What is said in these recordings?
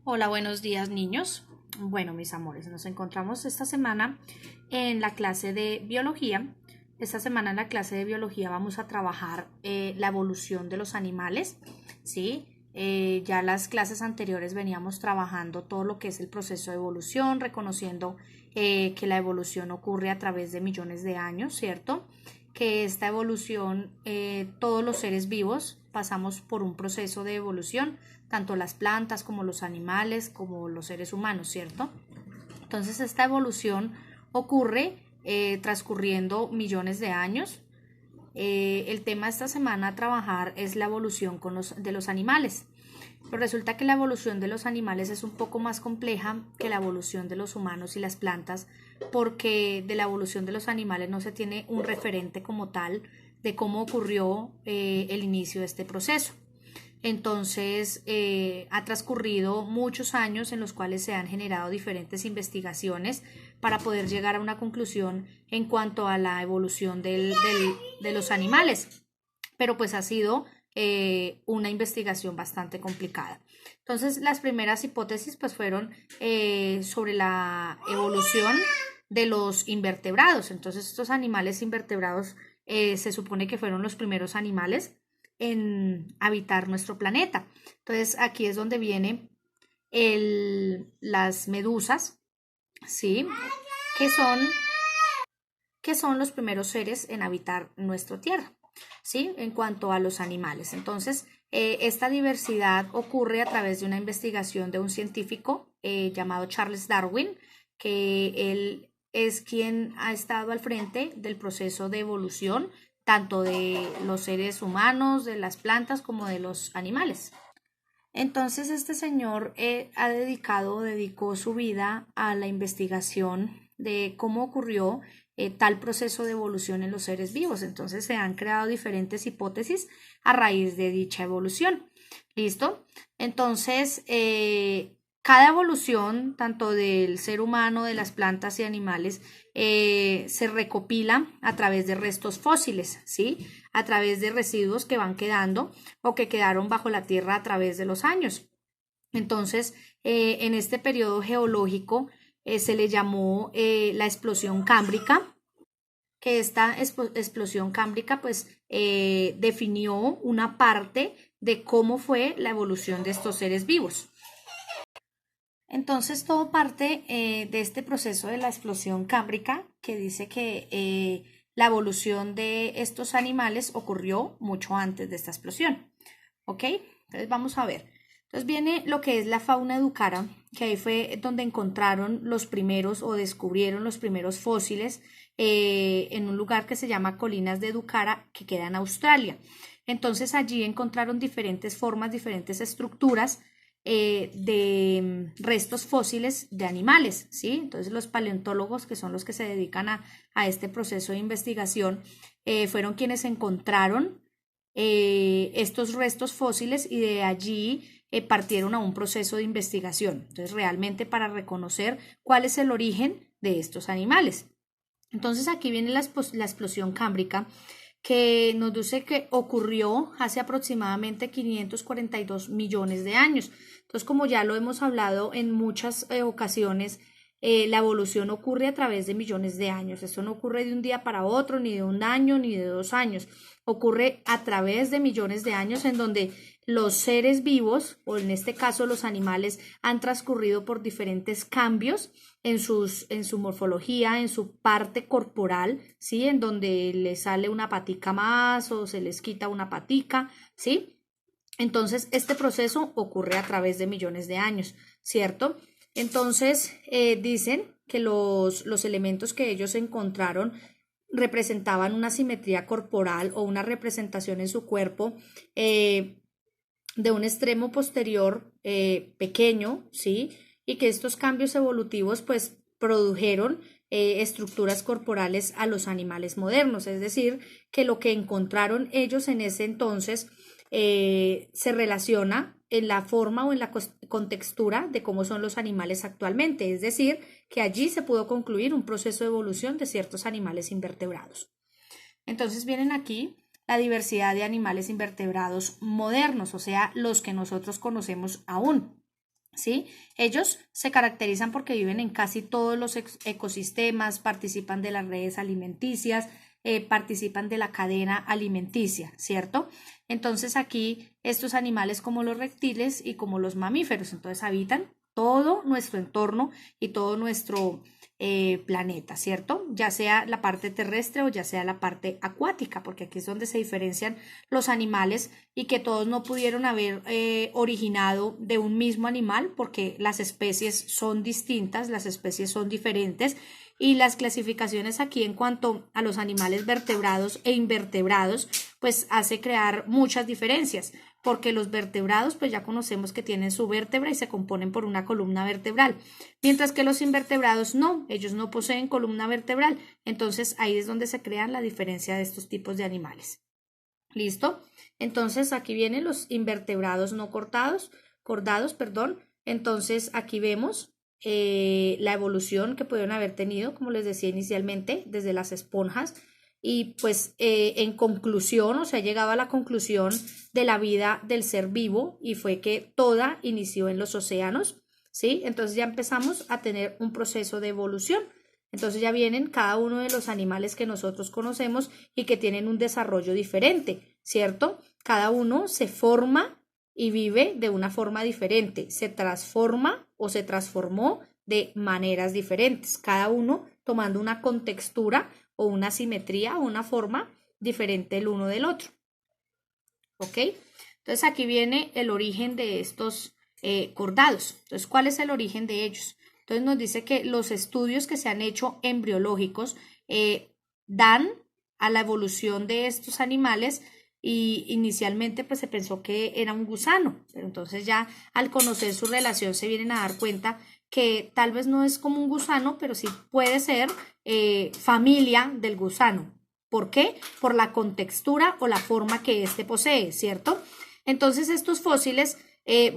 Hola, buenos días niños. Bueno, mis amores, nos encontramos esta semana en la clase de biología. Esta semana en la clase de biología vamos a trabajar la evolución de los animales, ¿sí? Ya las clases anteriores veníamos trabajando todo lo que es el proceso de evolución, reconociendo que la evolución ocurre a través de millones de años, ¿cierto? Que esta evolución, todos los seres vivos pasamos por un proceso de evolución, tanto las plantas como los animales, como los seres humanos, ¿cierto? Entonces esta evolución ocurre transcurriendo millones de años. El tema de esta semana a trabajar es la evolución de los animales. Pero resulta que la evolución de los animales es un poco más compleja que la evolución de los humanos y las plantas, porque de la evolución de los animales no se tiene un referente como tal de cómo ocurrió el inicio de este proceso. Entonces, ha transcurrido muchos años en los cuales se han generado diferentes investigaciones para poder llegar a una conclusión en cuanto a la evolución de los animales, pero pues ha sido una investigación bastante complicada. Entonces, las primeras hipótesis pues fueron sobre la evolución de los invertebrados. Entonces, estos animales invertebrados se supone que fueron los primeros animales en habitar nuestro planeta. Entonces, aquí es donde vienen las medusas, ¿sí? Que son, que son los primeros seres en habitar nuestra Tierra, ¿sí? En cuanto a los animales. Entonces, esta diversidad ocurre a través de una investigación de un científico llamado Charles Darwin, que él es quien ha estado al frente del proceso de evolución tanto de los seres humanos, de las plantas, como de los animales. Entonces, este señor dedicó su vida a la investigación de cómo ocurrió tal proceso de evolución en los seres vivos. Entonces, se han creado diferentes hipótesis a raíz de dicha evolución. ¿Listo? Entonces, cada evolución, tanto del ser humano, de las plantas y animales, se recopila a través de restos fósiles, ¿sí? A través de residuos que van quedando o que quedaron bajo la tierra a través de los años. Entonces, en este periodo geológico se le llamó la explosión cámbrica, que esta explosión cámbrica pues definió una parte de cómo fue la evolución de estos seres vivos. Entonces, todo parte de este proceso de la explosión cámbrica que dice que la evolución de estos animales ocurrió mucho antes de esta explosión. ¿Ok? Entonces, vamos a ver. Entonces, viene lo que es la fauna educara, que ahí fue donde encontraron los primeros o descubrieron los primeros fósiles en un lugar que se llama Colinas de Educara, que queda en Australia. Entonces, allí encontraron diferentes formas, diferentes estructuras de restos fósiles de animales, ¿sí? Entonces los paleontólogos, que son los que se dedican a este proceso de investigación, fueron quienes encontraron estos restos fósiles y de allí partieron a un proceso de investigación. Entonces realmente para reconocer cuál es el origen de estos animales. Entonces aquí viene la explosión cámbrica, que nos dice que ocurrió hace aproximadamente 542 millones de años. Entonces, como ya lo hemos hablado en muchas ocasiones, la evolución ocurre a través de millones de años. Esto no ocurre de un día para otro, ni de un año, ni de 2 años. Ocurre a través de millones de años en donde los seres vivos, o en este caso los animales, han transcurrido por diferentes cambios en su morfología, en su parte corporal, ¿sí? En donde les sale una patica más o se les quita una patica, ¿sí? Entonces, este proceso ocurre a través de millones de años, ¿cierto? Entonces, dicen que los elementos que ellos encontraron representaban una simetría corporal o una representación en su cuerpo de un extremo posterior pequeño, ¿sí? Y que estos cambios evolutivos pues produjeron estructuras corporales a los animales modernos, es decir, que lo que encontraron ellos en ese entonces se relaciona en la forma o en la contextura de cómo son los animales actualmente, es decir, que allí se pudo concluir un proceso de evolución de ciertos animales invertebrados. Entonces vienen aquí la diversidad de animales invertebrados modernos, o sea, los que nosotros conocemos aún. ¿sí? Ellos se caracterizan porque viven en casi todos los ecosistemas, participan de las redes alimenticias, participan de la cadena alimenticia, ¿cierto? Entonces aquí estos animales como los reptiles y como los mamíferos, entonces habitan todo nuestro entorno y todo nuestro planeta, ¿cierto? Ya sea la parte terrestre o ya sea la parte acuática, porque aquí es donde se diferencian los animales y que todos no pudieron haber originado de un mismo animal porque las especies son distintas, las especies son diferentes y las clasificaciones aquí en cuanto a los animales vertebrados e invertebrados pues hace crear muchas diferencias porque los vertebrados pues ya conocemos que tienen su vértebra y se componen por una columna vertebral, mientras que los invertebrados no, ellos no poseen columna vertebral, entonces ahí es donde se crea la diferencia de estos tipos de animales. ¿Listo? Entonces aquí vienen los invertebrados no cordados, perdón. Entonces aquí vemos la evolución que pudieron haber tenido, como les decía inicialmente, desde las esponjas. Y pues en conclusión, o sea, llegado a la conclusión de la vida del ser vivo y fue que toda inició en los océanos, ¿sí? Entonces ya empezamos a tener un proceso de evolución. Entonces ya vienen cada uno de los animales que nosotros conocemos y que tienen un desarrollo diferente, ¿cierto? Cada uno se forma y vive de una forma diferente, se transforma o se transformó de maneras diferentes, cada uno tomando una contextura o una simetría o una forma diferente el uno del otro. ¿Ok? Entonces aquí viene el origen de estos cordados. Entonces, ¿cuál es el origen de ellos? Entonces nos dice que los estudios que se han hecho embriológicos dan a la evolución de estos animales y inicialmente pues se pensó que era un gusano, pero entonces ya al conocer su relación se vienen a dar cuenta que tal vez no es como un gusano, pero sí puede ser familia del gusano. ¿Por qué? Por la contextura o la forma que éste posee, ¿cierto? Entonces estos fósiles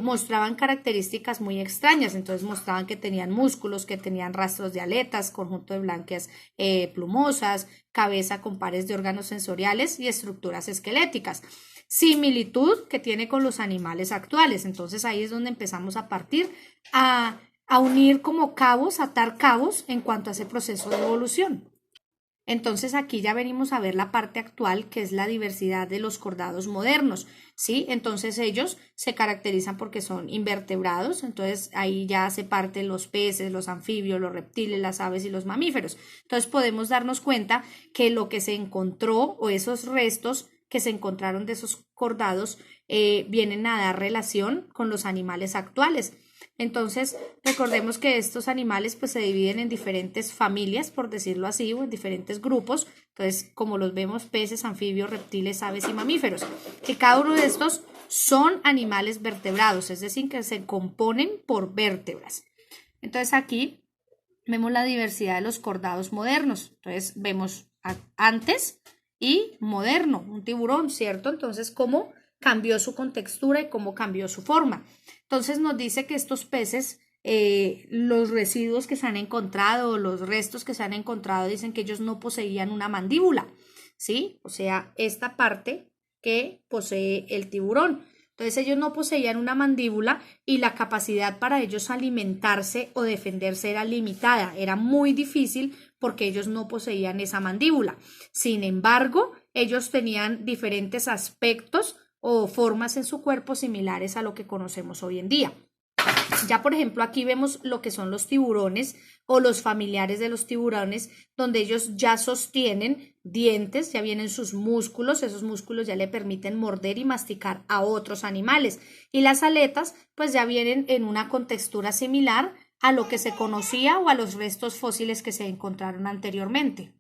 mostraban características muy extrañas, entonces mostraban que tenían músculos, que tenían rastros de aletas, conjunto de branquias plumosas, cabeza con pares de órganos sensoriales y estructuras esqueléticas. Similitud que tiene con los animales actuales, entonces ahí es donde empezamos a partir a unir como cabos, atar cabos en cuanto a ese proceso de evolución. Entonces aquí ya venimos a ver la parte actual, que es la diversidad de los cordados modernos, ¿sí? Entonces ellos se caracterizan porque son invertebrados, entonces ahí ya hace parte los peces, los anfibios, los reptiles, las aves y los mamíferos. Entonces podemos darnos cuenta que lo que se encontró o esos restos que se encontraron de esos cordados vienen a dar relación con los animales actuales. Entonces, recordemos que estos animales pues se dividen en diferentes familias, por decirlo así, o en diferentes grupos. Entonces, como los vemos, peces, anfibios, reptiles, aves y mamíferos. Que cada uno de estos son animales vertebrados, es decir, que se componen por vértebras. Entonces, aquí vemos la diversidad de los cordados modernos. Entonces, vemos antes y moderno, un tiburón, ¿cierto? Entonces, ¿cómo cambió su contextura y cómo cambió su forma? Entonces nos dice que estos peces, los residuos que se han encontrado, los restos que se han encontrado, dicen que ellos no poseían una mandíbula, ¿sí? O sea, esta parte que posee el tiburón. Entonces ellos no poseían una mandíbula y la capacidad para ellos alimentarse o defenderse era limitada, era muy difícil porque ellos no poseían esa mandíbula. Sin embargo, ellos tenían diferentes aspectos o formas en su cuerpo similares a lo que conocemos hoy en día. Ya, por ejemplo, aquí vemos lo que son los tiburones o los familiares de los tiburones, donde ellos ya sostienen dientes, ya vienen sus músculos, esos músculos ya le permiten morder y masticar a otros animales. Y las aletas, pues ya vienen en una contextura similar a lo que se conocía o a los restos fósiles que se encontraron anteriormente.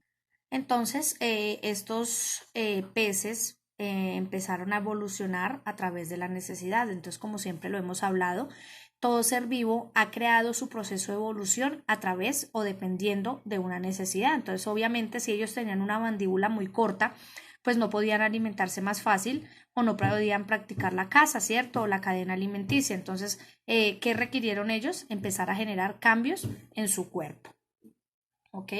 Entonces, estos peces empezaron a evolucionar a través de la necesidad. Entonces, como siempre lo hemos hablado, todo ser vivo ha creado su proceso de evolución a través o dependiendo de una necesidad. Entonces, obviamente, si ellos tenían una mandíbula muy corta, pues no podían alimentarse más fácil o no podían practicar la caza, ¿cierto? O la cadena alimenticia. Entonces, ¿qué requirieron ellos? Empezar a generar cambios en su cuerpo. ¿Ok?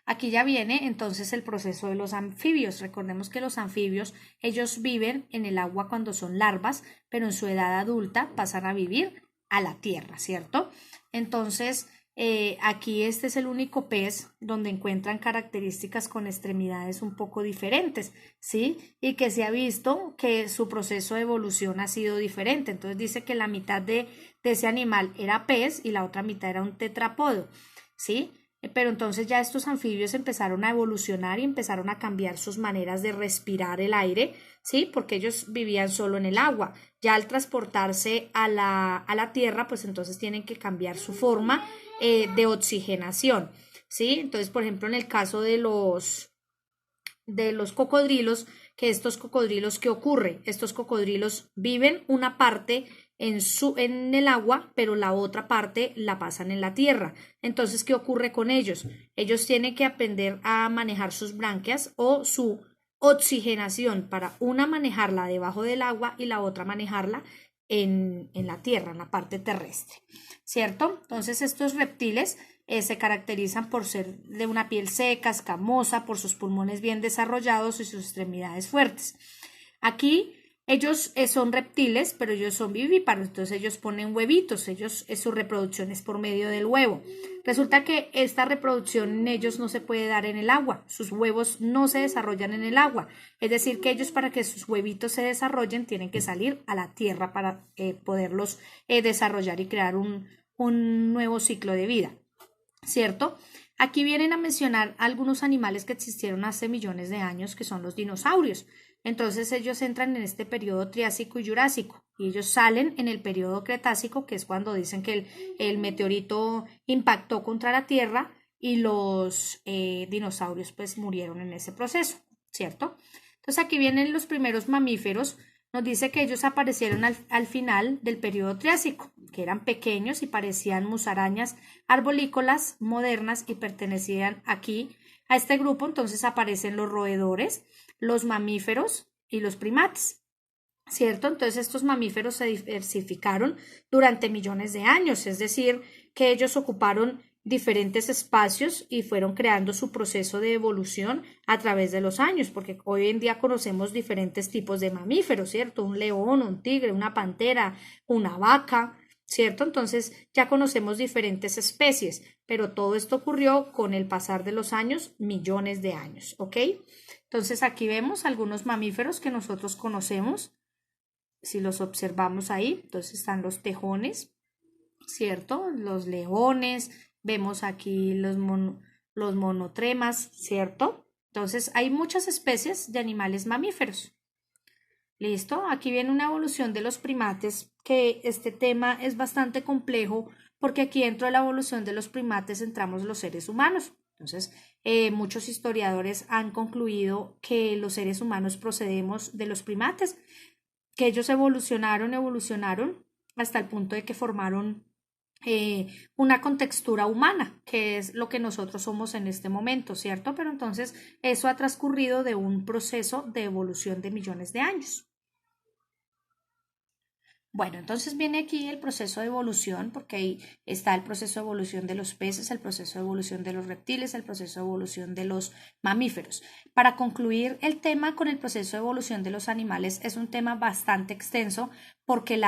Aquí ya viene entonces el proceso de los anfibios. Recordemos que los anfibios, ellos viven en el agua cuando son larvas, pero en su edad adulta pasan a vivir a la tierra, ¿cierto? Entonces, aquí este es el único pez donde encuentran características con extremidades un poco diferentes, ¿sí? Y que se ha visto que su proceso de evolución ha sido diferente. Entonces dice que la mitad de ese animal era pez y la otra mitad era un tetrápodo, ¿sí? Pero entonces ya estos anfibios empezaron a evolucionar y empezaron a cambiar sus maneras de respirar el aire, ¿sí? Porque ellos vivían solo en el agua. Ya al transportarse a la tierra, pues entonces tienen que cambiar su forma de oxigenación, ¿sí? Entonces, por ejemplo, en el caso de los cocodrilos, que estos cocodrilos, ¿qué ocurre? Estos cocodrilos viven una parte en el agua, pero la otra parte la pasan en la tierra. Entonces, ¿qué ocurre con ellos? Ellos tienen que aprender a manejar sus branquias o su oxigenación para una manejarla debajo del agua y la otra manejarla en la tierra, en la parte terrestre, ¿cierto? Entonces, estos reptiles se caracterizan por ser de una piel seca, escamosa, por sus pulmones bien desarrollados y sus extremidades fuertes. Aquí ellos son reptiles, pero ellos son vivíparos, entonces ellos ponen huevitos, su reproducción es por medio del huevo. Resulta que esta reproducción en ellos no se puede dar en el agua, sus huevos no se desarrollan en el agua, es decir que ellos para que sus huevitos se desarrollen tienen que salir a la tierra para poderlos desarrollar y crear un nuevo ciclo de vida, ¿cierto? Aquí vienen a mencionar algunos animales que existieron hace millones de años, que son los dinosaurios. Entonces ellos entran en este periodo Triásico y Jurásico y ellos salen en el periodo Cretácico, que es cuando dicen que el meteorito impactó contra la Tierra y los dinosaurios pues murieron en ese proceso, ¿cierto? Entonces aquí vienen los primeros mamíferos. Nos dice que ellos aparecieron al final del periodo Triásico, que eran pequeños y parecían musarañas arborícolas modernas y pertenecían aquí a este grupo. Entonces aparecen los roedores, los mamíferos y los primates, ¿cierto? Entonces estos mamíferos se diversificaron durante millones de años, es decir, que ellos ocuparon diferentes espacios y fueron creando su proceso de evolución a través de los años, porque hoy en día conocemos diferentes tipos de mamíferos, ¿cierto? Un león, un tigre, una pantera, una vaca, ¿cierto? Entonces ya conocemos diferentes especies, pero todo esto ocurrió con el pasar de los años, millones de años, ¿ok? Entonces aquí vemos algunos mamíferos que nosotros conocemos, si los observamos ahí, entonces están los tejones, ¿cierto? Los leones, vemos aquí los monotremas, ¿cierto? Entonces hay muchas especies de animales mamíferos. ¿Listo? Aquí viene una evolución de los primates, que este tema es bastante complejo porque aquí dentro de la evolución de los primates entramos los seres humanos. Entonces, muchos historiadores han concluido que los seres humanos procedemos de los primates, que ellos evolucionaron hasta el punto de que formaron una contextura humana, que es lo que nosotros somos en este momento, ¿cierto? Pero entonces eso ha transcurrido de un proceso de evolución de millones de años. Bueno, entonces viene aquí el proceso de evolución, porque ahí está el proceso de evolución de los peces, el proceso de evolución de los reptiles, el proceso de evolución de los mamíferos. Para concluir el tema con el proceso de evolución de los animales, es un tema bastante extenso porque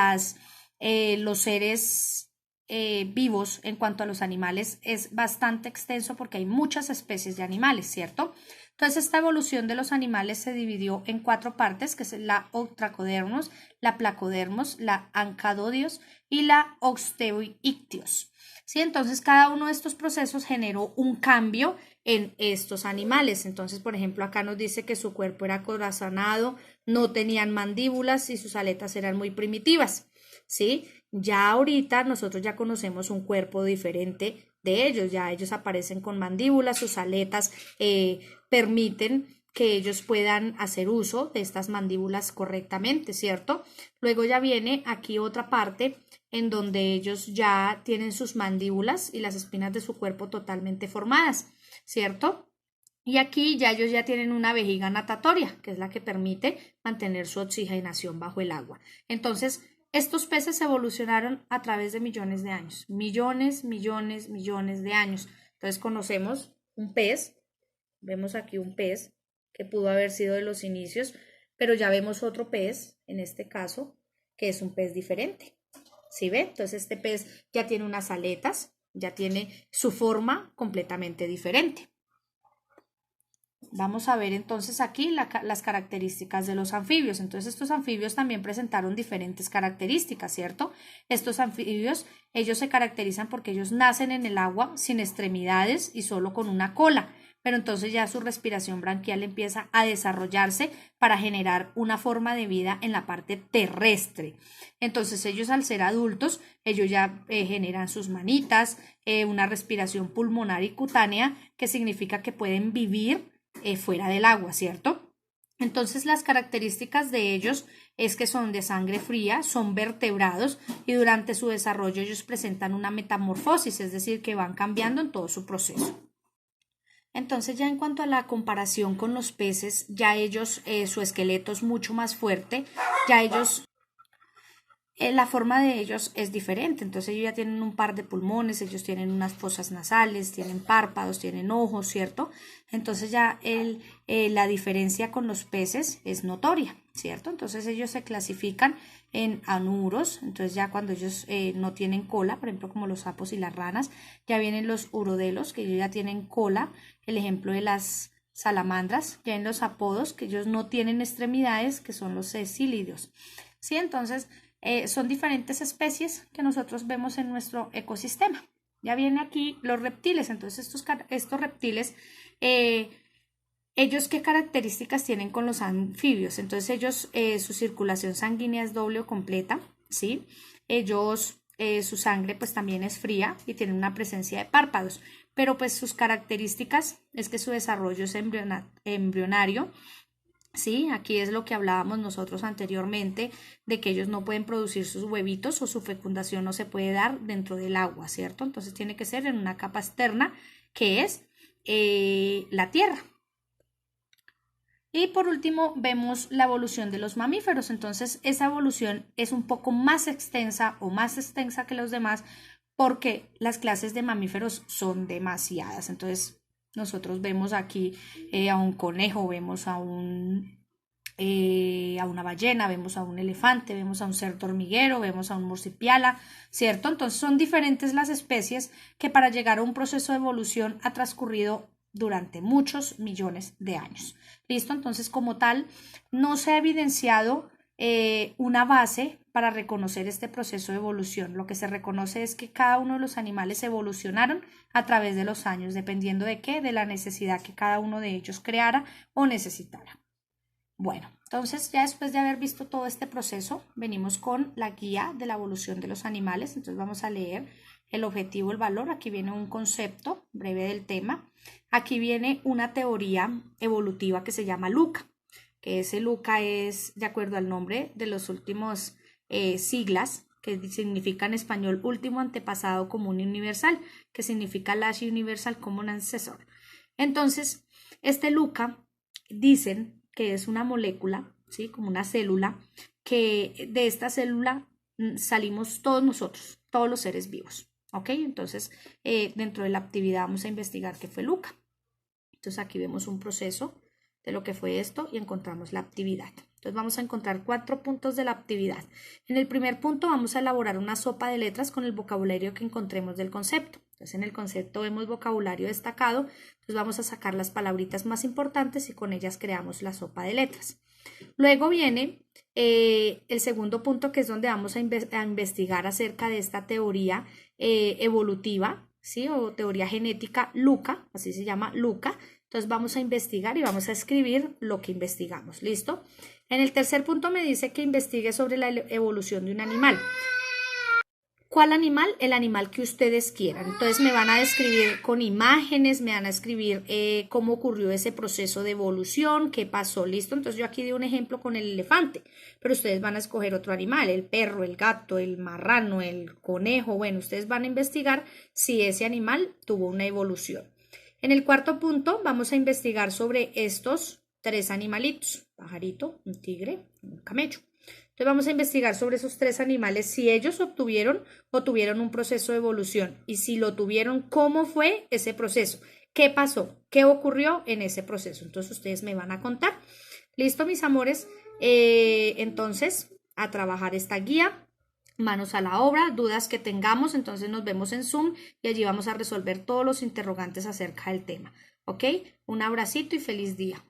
los seres vivos en cuanto a los animales es bastante extenso porque hay muchas especies de animales, ¿cierto? Entonces, esta evolución de los animales se dividió en 4 partes, que es la Otracodermos, la Placodermos, la Ancadodios y la Osteoictios. ¿Sí? Entonces, cada uno de estos procesos generó un cambio en estos animales. Entonces, por ejemplo, acá nos dice que su cuerpo era corazonado, no tenían mandíbulas y sus aletas eran muy primitivas, ¿sí? Ya ahorita nosotros ya conocemos un cuerpo diferente de ellos, ya ellos aparecen con mandíbulas, sus aletas permiten que ellos puedan hacer uso de estas mandíbulas correctamente, ¿cierto? Luego ya viene aquí otra parte en donde ellos ya tienen sus mandíbulas y las espinas de su cuerpo totalmente formadas, ¿cierto? Y aquí ya ellos ya tienen una vejiga natatoria, que es la que permite mantener su oxigenación bajo el agua. Entonces, estos peces evolucionaron a través de millones de años, millones de años. Entonces conocemos un pez, vemos aquí un pez que pudo haber sido de los inicios, pero ya vemos otro pez, en este caso, que es un pez diferente, ¿Sí ve? Entonces este pez ya tiene unas aletas, ya tiene su forma completamente diferente. Vamos a ver entonces aquí las características de los anfibios. Entonces estos anfibios también presentaron diferentes características, ¿cierto? Estos anfibios, ellos se caracterizan porque ellos nacen en el agua sin extremidades y solo con una cola, pero entonces ya su respiración branquial empieza a desarrollarse para generar una forma de vida en la parte terrestre. Entonces ellos al ser adultos, ellos ya generan sus manitas, una respiración pulmonar y cutánea, que significa que pueden vivir fuera del agua, ¿cierto? Entonces las características de ellos es que son de sangre fría, son vertebrados y durante su desarrollo ellos presentan una metamorfosis, es decir, que van cambiando en todo su proceso. Entonces ya en cuanto a la comparación con los peces, ya ellos, su esqueleto es mucho más fuerte, ya ellos la forma de ellos es diferente, entonces ellos ya tienen un par de pulmones, ellos tienen unas fosas nasales, tienen párpados, tienen ojos, ¿cierto? Entonces ya la diferencia con los peces es notoria, ¿cierto? Entonces ellos se clasifican en anuros, entonces ya cuando ellos no tienen cola, por ejemplo como los sapos y las ranas, ya vienen los urodelos, que ellos ya tienen cola, el ejemplo de las salamandras, ya en los apodos, que ellos no tienen extremidades, que son los cecílidos, ¿sí? Entonces son diferentes especies que nosotros vemos en nuestro ecosistema. Ya vienen aquí los reptiles, entonces estos reptiles, ellos qué características tienen con los anfibios. Entonces ellos, su circulación sanguínea es doble o completa, ¿sí? Ellos, su sangre pues también es fría y tienen una presencia de párpados, pero pues sus características es que su desarrollo es embrionario. Sí, aquí es lo que hablábamos nosotros anteriormente, de que ellos no pueden producir sus huevitos o su fecundación no se puede dar dentro del agua, ¿cierto? Entonces tiene que ser en una capa externa que es la tierra. Y por último vemos la evolución de los mamíferos, entonces esa evolución es un poco más extensa o más extensa que los demás porque las clases de mamíferos son demasiadas, entonces nosotros vemos aquí a un conejo, vemos a una ballena, vemos a un elefante, vemos a un cerdo hormiguero, vemos a un murcipiala, ¿cierto? Entonces son diferentes las especies que para llegar a un proceso de evolución ha transcurrido durante muchos millones de años. ¿Listo? Entonces como tal no se ha evidenciado una base para reconocer este proceso de evolución. Lo que se reconoce es que cada uno de los animales evolucionaron a través de los años, dependiendo de qué, de la necesidad que cada uno de ellos creara o necesitara. Bueno, entonces ya después de haber visto todo este proceso, venimos con la guía de la evolución de los animales. Entonces vamos a leer el objetivo, el valor. Aquí viene un concepto breve del tema. Aquí viene una teoría evolutiva que se llama LUCA, que ese LUCA es de acuerdo al nombre de los últimos siglas, que significa en español último antepasado común y universal, que significa Last Universal Common Ancestor. Entonces, este LUCA dicen que es una molécula, ¿sí? Como una célula, que de esta célula salimos todos nosotros, todos los seres vivos, ¿ok? Entonces, dentro de la actividad vamos a investigar qué fue LUCA. Entonces, aquí vemos un proceso de lo que fue esto y encontramos la actividad. Entonces vamos a encontrar 4 puntos de la actividad. En el primer punto vamos a elaborar una sopa de letras con el vocabulario que encontremos del concepto. Entonces en el concepto vemos vocabulario destacado, entonces vamos a sacar las palabritas más importantes y con ellas creamos la sopa de letras. Luego viene el segundo punto, que es donde vamos a investigar acerca de esta teoría evolutiva, ¿sí? O teoría genética LUCA, así se llama LUCA. Entonces vamos a investigar y vamos a escribir lo que investigamos, ¿listo? En el tercer punto me dice que investigue sobre la evolución de un animal. ¿Cuál animal? El animal que ustedes quieran. Entonces me van a describir con imágenes, me van a escribir cómo ocurrió ese proceso de evolución, qué pasó, ¿listo? Entonces yo aquí di un ejemplo con el elefante, pero ustedes van a escoger otro animal, el perro, el gato, el marrano, el conejo. Bueno, ustedes van a investigar si ese animal tuvo una evolución. En el cuarto punto vamos a investigar sobre estos 3 animalitos, pajarito, un tigre, un camello. Entonces vamos a investigar sobre esos 3 animales, si ellos obtuvieron o tuvieron un proceso de evolución y si lo tuvieron, cómo fue ese proceso, qué pasó, qué ocurrió en ese proceso. Entonces ustedes me van a contar. ¿Listo, mis amores? Entonces, a trabajar esta guía. manos a la obra, dudas que tengamos, entonces nos vemos en Zoom y allí vamos a resolver todos los interrogantes acerca del tema. ¿Ok? Un abracito y feliz día.